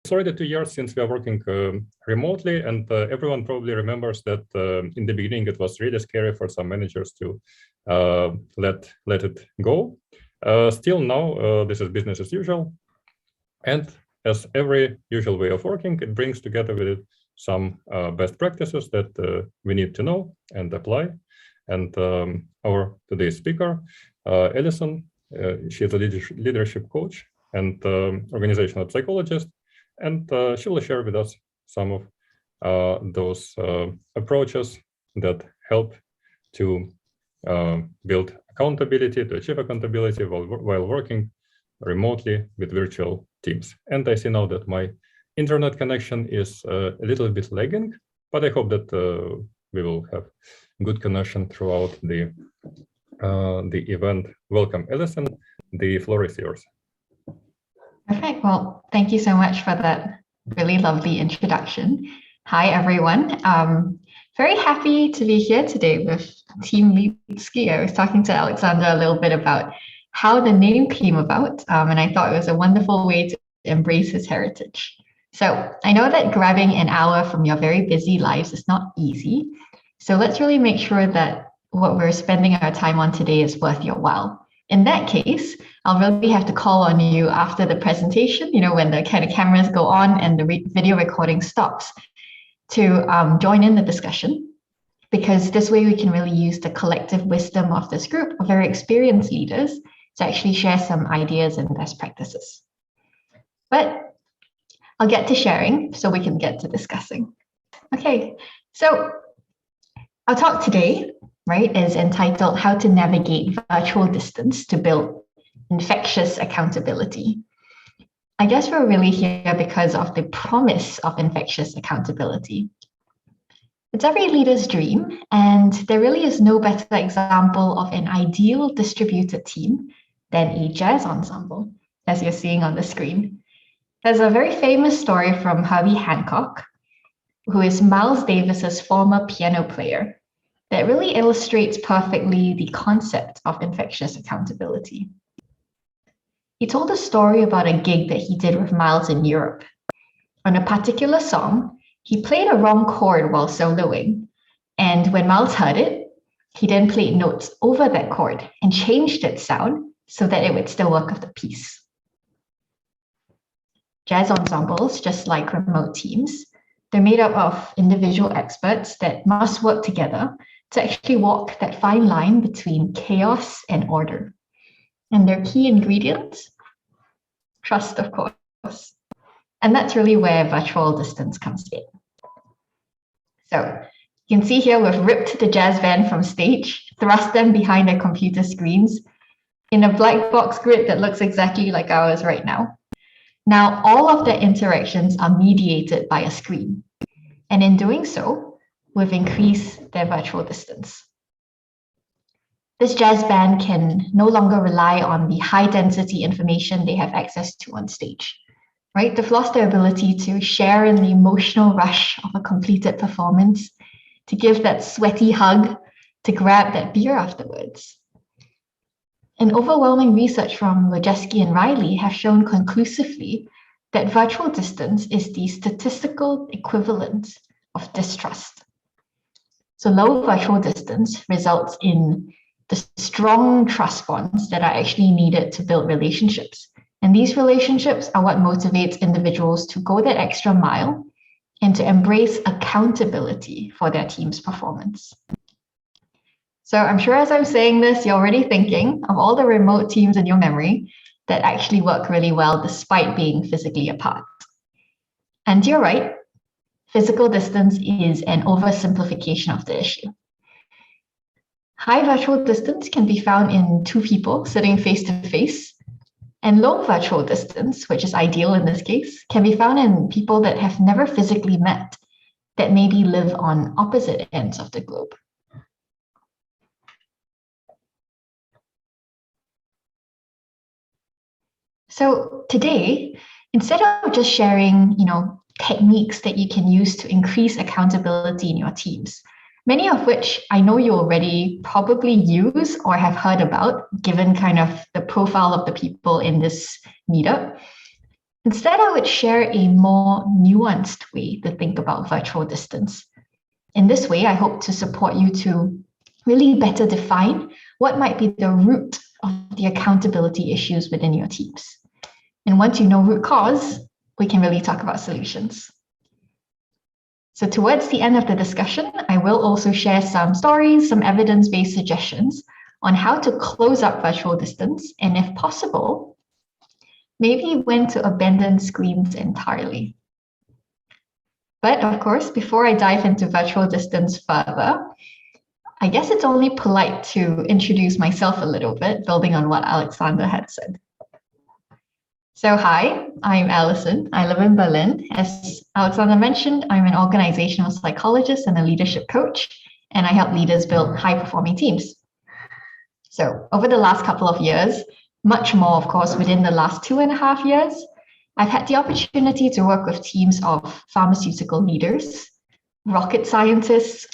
It's already 2 years since we are working remotely, and everyone probably remembers that in the beginning it was really scary for some managers to let it go. Still now, this is business as usual, and as every usual way of working, it brings together with it some best practices that we need to know and apply. And our today's speaker, Alison, she is a leadership coach and organizational psychologist, and she will share with us some of those approaches that help to build accountability, to achieve accountability while working remotely with virtual teams. And I see now that my internet connection is a little bit lagging, but I hope that we will have good connection throughout the event. Welcome, Alison. The floor is yours. Perfect. Well, thank you so much for that really lovely introduction. Hi, everyone. Very happy to be here today with Team Litsky. I was talking to Alexander a little bit about how the name came about, and I thought it was a wonderful way to embrace his heritage. So I know that grabbing an hour from your very busy lives is not easy. So let's really make sure that what we're spending our time on today is worth your while. In that case, I'll really have to call on you after the presentation, when the kind of cameras go on and the video recording stops, to join in the discussion, because this way we can really use the collective wisdom of this group of very experienced leaders to actually share some ideas and best practices. But I'll get to sharing so we can get to discussing. Okay, so our talk today, is entitled How to Navigate Virtual Distance to Build Infectious Accountability. I guess we're really here because of the promise of infectious accountability. It's every leader's dream, and there really is no better example of an ideal distributed team than a jazz ensemble, as you're seeing on the screen. There's a very famous story from Herbie Hancock, who is Miles Davis's former piano player, that really illustrates perfectly the concept of infectious accountability. He told a story about a gig that he did with Miles in Europe. On a particular song, he played a wrong chord while soloing, and when Miles heard it, he then played notes over that chord and changed its sound so that it would still work with the piece. Jazz ensembles, just like remote teams, they're made up of individual experts that must work together to actually walk that fine line between chaos and order. And their key ingredients? Trust, of course. And that's really where virtual distance comes in. So you can see here we've ripped the jazz band from stage, thrust them behind their computer screens in a black box grid that looks exactly like ours right now. Now, all of their interactions are mediated by a screen. And in doing so, we've increased their virtual distance. This jazz band can no longer rely on the high density information they have access to on stage, They've lost their ability to share in the emotional rush of a completed performance, to give that sweaty hug, to grab that beer afterwards. And overwhelming research from Wojcicki and Riley have shown conclusively that virtual distance is the statistical equivalent of distrust. So low virtual distance results in the strong trust bonds that are actually needed to build relationships. And these relationships are what motivates individuals to go that extra mile and to embrace accountability for their team's performance. So I'm sure as I'm saying this, you're already thinking of all the remote teams in your memory that actually work really well despite being physically apart. And you're right, physical distance is an oversimplification of the issue. High virtual distance can be found in two people sitting face to face, and low virtual distance, which is ideal in this case, can be found in people that have never physically met, that maybe live on opposite ends of the globe. So today, instead of just sharing, techniques that you can use to increase accountability in your teams, many of which I know you already probably use or have heard about, given kind of the profile of the people in this meetup, Instead, I would share a more nuanced way to think about virtual distance. In this way, I hope to support you to really better define what might be the root of the accountability issues within your teams. And once you know root cause, we can really talk about solutions. So towards the end of the discussion, I will also share some stories, some evidence-based suggestions on how to close up virtual distance, and if possible, maybe when to abandon screens entirely. But of course, before I dive into virtual distance further, I guess it's only polite to introduce myself a little bit, building on what Alexander had said. So hi, I'm Alison. I live in Berlin. As Alexander mentioned, I'm an organizational psychologist and a leadership coach, and I help leaders build high-performing teams. So over the last couple of years, much more, of course, within the last 2.5 years, I've had the opportunity to work with teams of pharmaceutical leaders, rocket scientists,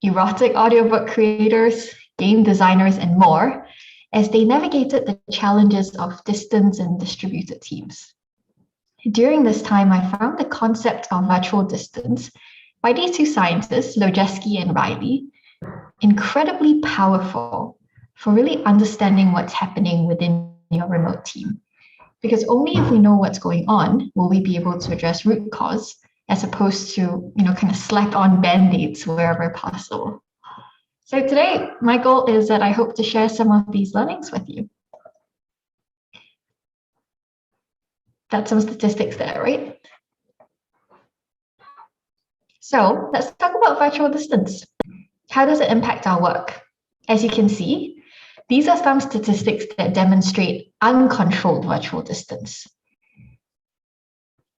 erotic audiobook creators, game designers, and more, as they navigated the challenges of distance and distributed teams. During this time, I found the concept of virtual distance by these two scientists, Lojeski and Riley, incredibly powerful for really understanding what's happening within your remote team. Because only if we know what's going on will we be able to address root cause, as opposed to, kind of slap on band-aids wherever possible. So today, my goal is that I hope to share some of these learnings with you. That's some statistics there, right? So let's talk about virtual distance. How does it impact our work? As you can see, these are some statistics that demonstrate uncontrolled virtual distance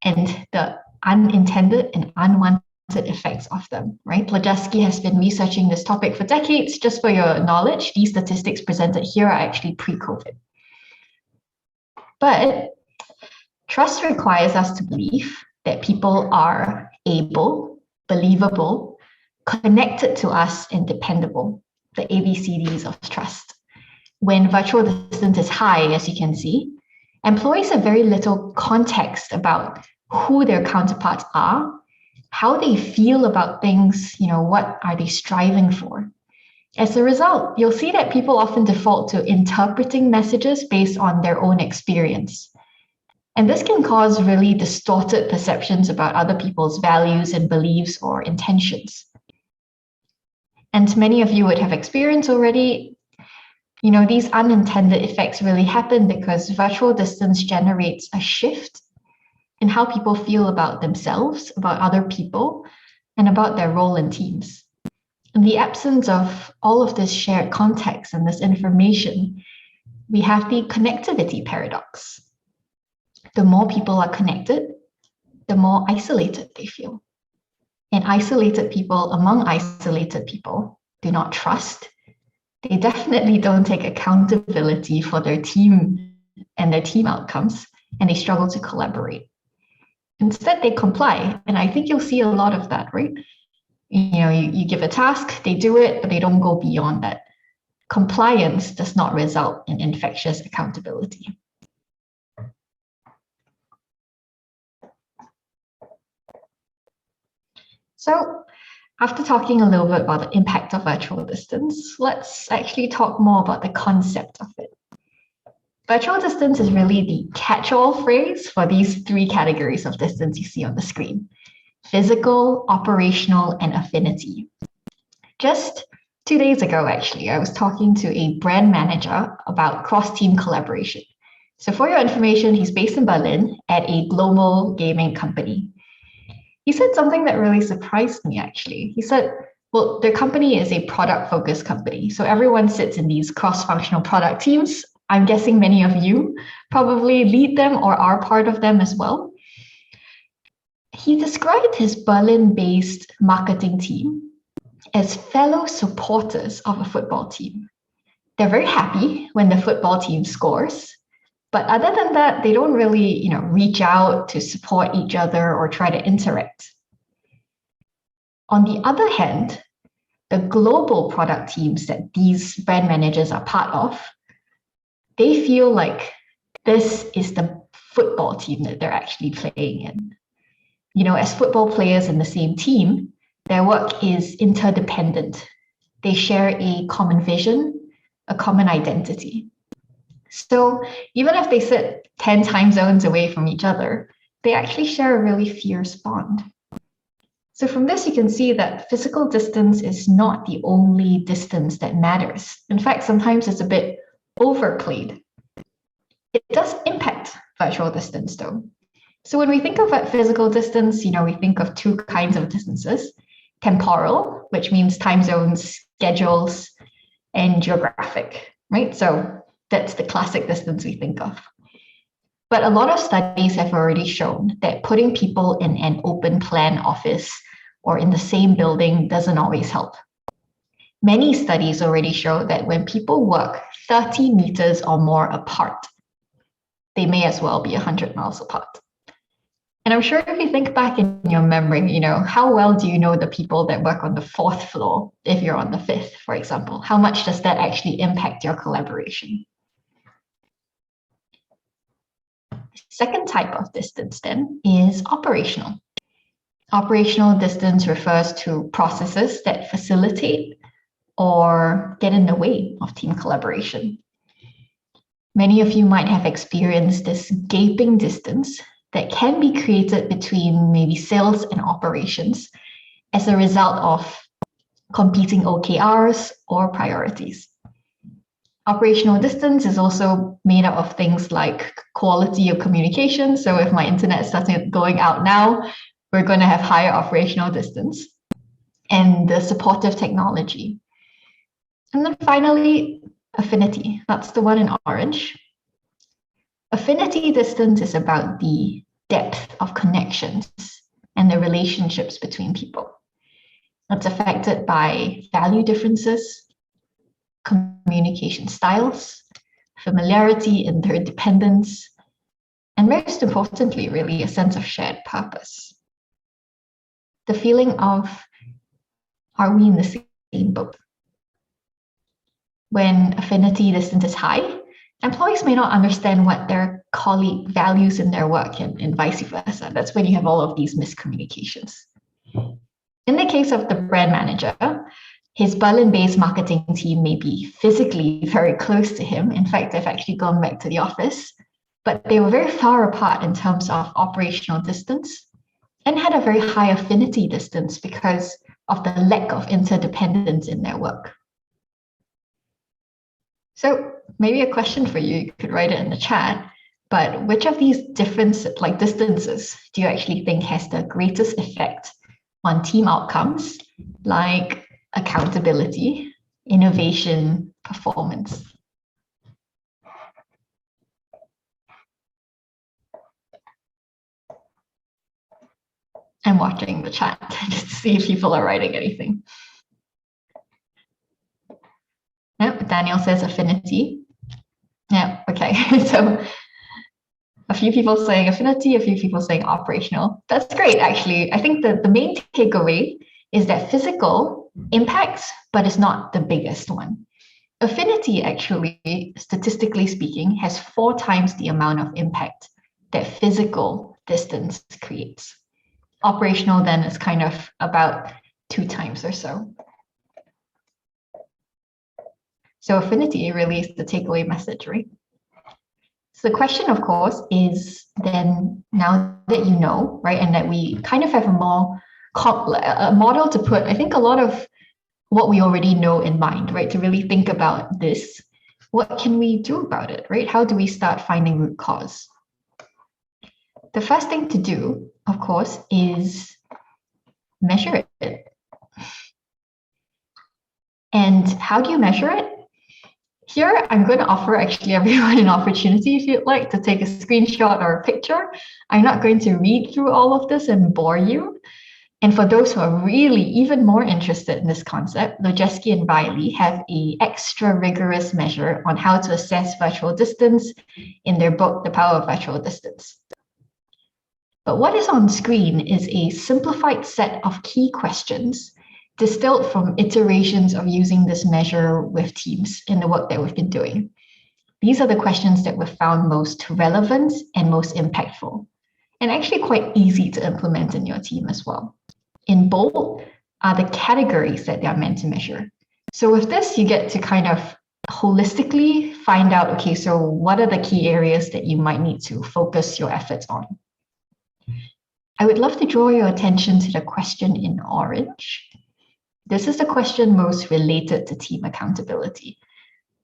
and the unintended and unwanted effects of them, right? Lojeski has been researching this topic for decades. Just for your knowledge, these statistics presented here are actually pre-COVID. But trust requires us to believe that people are able, believable, connected to us, and dependable, the ABCDs of trust. When virtual distance is high, as you can see, employees have very little context about who their counterparts are, how they feel about things, what are they striving for. As a result, you'll see that people often default to interpreting messages based on their own experience. And this can cause really distorted perceptions about other people's values and beliefs or intentions. And many of you would have experienced already, these unintended effects really happen because virtual distance generates a shift in how people feel about themselves, about other people, and about their role in teams. In the absence of all of this shared context and this information, we have the connectivity paradox. The more people are connected, the more isolated they feel. And isolated people among isolated people do not trust. They definitely don't take accountability for their team and their team outcomes, and they struggle to collaborate. Instead, they comply. And I think you'll see a lot of that, right? You give a task, they do it, but they don't go beyond that. Compliance does not result in infectious accountability. So after talking a little bit about the impact of virtual distance, let's actually talk more about the concept of it. Virtual distance is really the catch-all phrase for these three categories of distance you see on the screen: physical, operational, and affinity. Just 2 days ago, actually, I was talking to a brand manager about cross-team collaboration. So for your information, he's based in Berlin at a global gaming company. He said something that really surprised me, actually. He said, well, their company is a product-focused company. So everyone sits in these cross-functional product teams. I'm guessing many of you probably lead them or are part of them as well. He described his Berlin-based marketing team as fellow supporters of a football team. They're very happy when the football team scores, but other than that, they don't really, reach out to support each other or try to interact. On the other hand, the global product teams that these brand managers are part of, they feel like this is the football team that they're actually playing in. You know, as football players in the same team, their work is interdependent. They share a common vision, a common identity. So even if they sit 10 time zones away from each other, they actually share a really fierce bond. So from this, you can see that physical distance is not the only distance that matters. In fact, sometimes it's a bit overplayed. It does impact virtual distance though. So when we think of physical distance, you know, we think of two kinds of distances: temporal, which means time zones, schedules, and geographic, right? So that's the classic distance we think of. But a lot of studies have already shown that putting people in an open plan office or in the same building doesn't always help. Many studies already show that when people work 30 meters or more apart, they may as well be 100 miles apart. And I'm sure if you think back in your memory, you know, how well do you know the people that work on the 4th floor if you're on the 5th, for example? How much does that actually impact your collaboration? Second type of distance then is operational. Operational distance refers to processes that facilitate or get in the way of team collaboration. Many of you might have experienced this gaping distance that can be created between maybe sales and operations as a result of competing OKRs or priorities. Operational distance is also made up of things like quality of communication. So if my internet starts going out now, we're going to have higher operational distance, and the supportive technology. And then finally, affinity. That's the one in orange. Affinity distance is about the depth of connections and the relationships between people. It's affected by value differences, communication styles, familiarity, interdependence, and most importantly, really, a sense of shared purpose. The feeling of, are we in the same boat? When affinity distance is high, employees may not understand what their colleague values in their work and vice versa. That's when you have all of these miscommunications. In the case of the brand manager, his Berlin-based marketing team may be physically very close to him. In fact, they've actually gone back to the office, but they were very far apart in terms of operational distance and had a very high affinity distance because of the lack of interdependence in their work. So maybe a question for you could write it in the chat, but which of these different distances do you actually think has the greatest effect on team outcomes like accountability, innovation, performance? I'm watching the chat just to see if people are writing anything. Nope, Daniel says affinity. Yeah, okay. So a few people saying affinity, a few people saying operational. That's great, actually. I think the main takeaway is that physical impacts, but it's not the biggest one. Affinity, actually, statistically speaking, has 4 times the amount of impact that physical distance creates. Operational then is kind of about 2 times or so. So affinity really is the takeaway message, right? So the question, of course, is then now that you know, right, and that we kind of have a model to put, I think, a lot of what we already know in mind, right, to really think about this. What can we do about it, right? How do we start finding root cause? The first thing to do, of course, is measure it. And how do you measure it? Here, I'm going to offer actually everyone an opportunity, if you'd like, to take a screenshot or a picture. I'm not going to read through all of this and bore you. And for those who are really even more interested in this concept, Lojeski and Riley have an extra rigorous measure on how to assess virtual distance in their book, The Power of Virtual Distance. But what is on screen is a simplified set of key questions distilled from iterations of using this measure with teams in the work that we've been doing. these are the questions that were found most relevant and most impactful, and actually quite easy to implement in your team as well. In bold are the categories that they are meant to measure. So with this, you get to kind of holistically find out, okay, so what are the key areas that you might need to focus your efforts on? I would love to draw your attention to the question in orange. This is the question most related to team accountability.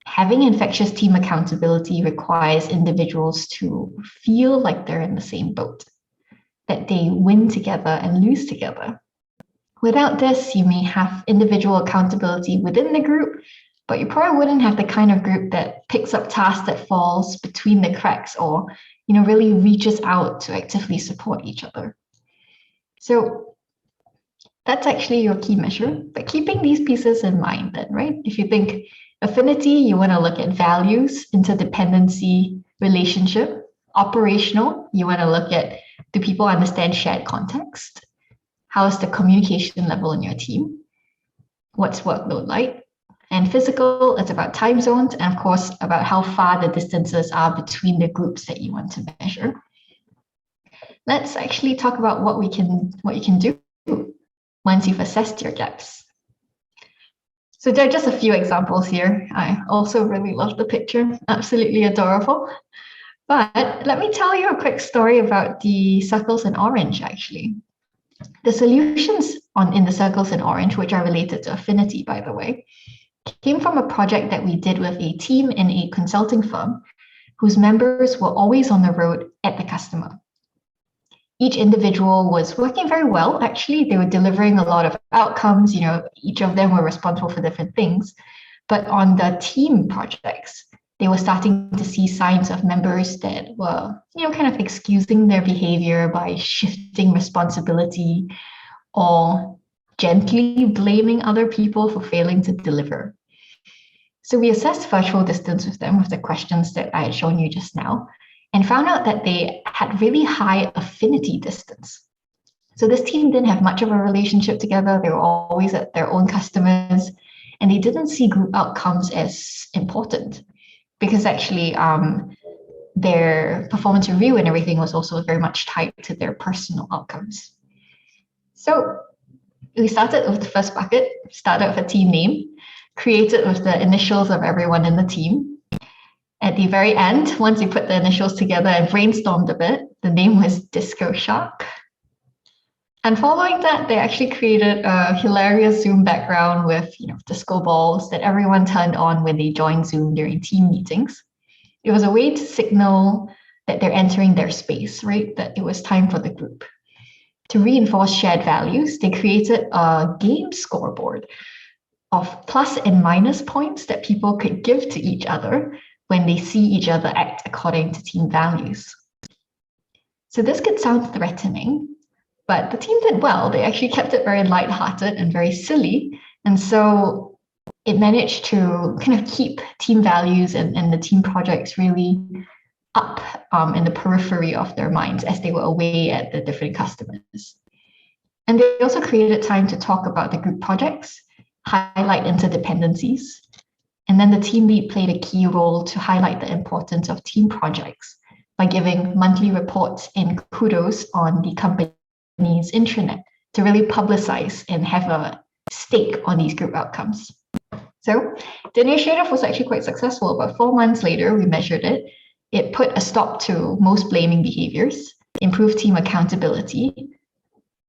Having infectious team accountability requires individuals to feel like they're in the same boat, that they win together and lose together. Without this, you may have individual accountability within the group, but you probably wouldn't have the kind of group that picks up tasks that falls between the cracks or, really reaches out to actively support each other. So that's actually your key measure, but keeping these pieces in mind then, right? If you think affinity, you want to look at values, interdependency, relationship. Operational, you want to look at, do people understand shared context? How is the communication level in your team? What's workload like? And physical, it's about time zones, and of course, about how far the distances are between the groups that you want to measure. Let's actually talk about what you can do once you've assessed your gaps. So there are just a few examples here. I also really love the picture, absolutely adorable. But let me tell you a quick story about the circles in orange, actually. The solutions in the circles in orange, which are related to affinity, by the way, came from a project that we did with a team in a consulting firm whose members were always on the road at the customer. Each individual was working very well, actually. They were delivering a lot of outcomes, each of them were responsible for different things. But on the team projects, they were starting to see signs of members that were, kind of excusing their behavior by shifting responsibility or gently blaming other people for failing to deliver. So we assessed virtual distance with them with the questions that I had shown you just now, and found out that they had really high affinity distance. So this team didn't have much of a relationship together. They were always at their own customers, and they didn't see group outcomes as important because actually their performance review and everything was also very much tied to their personal outcomes. So we started with the first bucket, started with a team name, created with the initials of everyone in the team. At the very end, once you put the initials together and brainstormed a bit, the name was Disco Shark. And following that, they actually created a hilarious Zoom background with, disco balls that everyone turned on when they joined Zoom during team meetings. It was a way to signal that they're entering their space, right? That it was time for the group. To reinforce shared values, they created a game scoreboard of plus and minus points that people could give to each other when they see each other act according to team values. So this could sound threatening, but the team did well. They actually kept it very lighthearted and very silly. And so it managed to kind of keep team values and the team projects really up in the periphery of their minds as they were away at the different customers. And they also created time to talk about the group projects, highlight interdependencies, and then the team lead played a key role to highlight the importance of team projects by giving monthly reports and kudos on the company's intranet to really publicize and have a stake on these group outcomes. So the initiative was actually quite successful, but 4 months later, we measured it. It put a stop to most blaming behaviors, improved team accountability,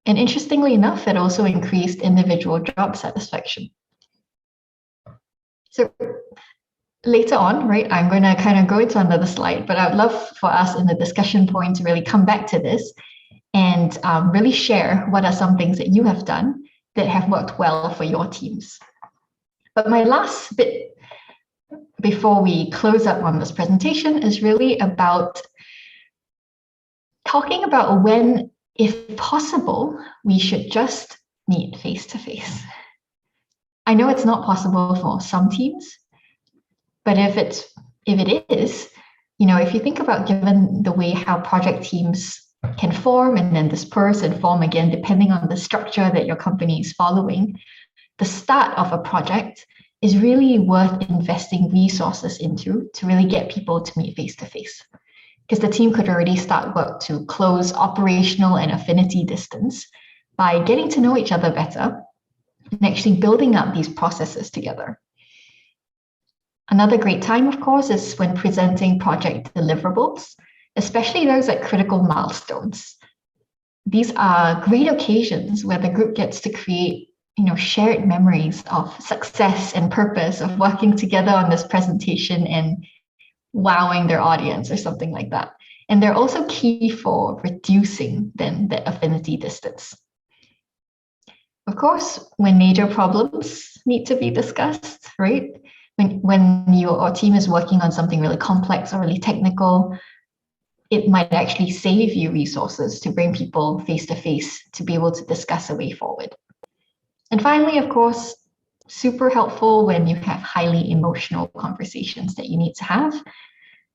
and interestingly enough, it also increased individual job satisfaction. So later on, right, I'm going to kind of go into another slide, but I would love for us in the discussion point to really come back to this and really share what are some things that you have done that have worked well for your teams. But my last bit before we close up on this presentation is really about talking about when, if possible, we should just meet face-to-face. I know it's not possible for some teams, but if it is, if you think about given the way how project teams can form and then disperse and form again, depending on the structure that your company is following, the start of a project is really worth investing resources into to really get people to meet face-to-face. Because the team could already start work to close operational and affinity distance by getting to know each other better and actually building up these processes together. Another great time, of course, is when presenting project deliverables, especially those at critical milestones. These are great occasions where the group gets to create shared memories of success and purpose of working together on this presentation and wowing their audience or something like that. And they're also key for reducing then the affinity distance. Of course, when major problems need to be discussed, right? When your team is working on something really complex or really technical, it might actually save you resources to bring people face-to-face to be able to discuss a way forward. And finally, of course, super helpful when you have highly emotional conversations that you need to have,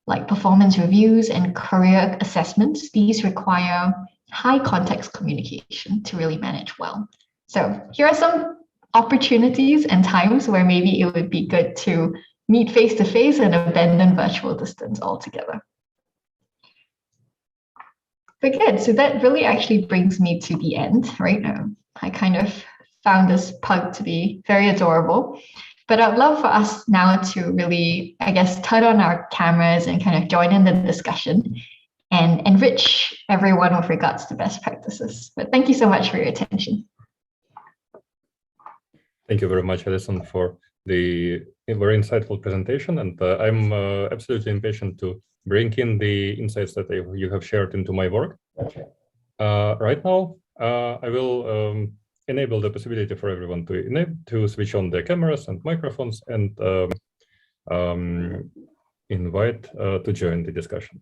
like performance reviews and career assessments. These require high context communication to really manage well. So here are some opportunities and times where maybe it would be good to meet face-to-face and abandon virtual distance altogether. But good, so that really actually brings me to the end, right? I kind of found this pug to be very adorable, but I'd love for us now to really, I guess, turn on our cameras and kind of join in the discussion and enrich everyone with regards to best practices. But thank you so much for your attention. Thank you very much, Alison, for the very insightful presentation. And I'm absolutely impatient to bring in the insights that you have shared into my work. Right now, I will enable the possibility for everyone to switch on their cameras and microphones and invite to join the discussion.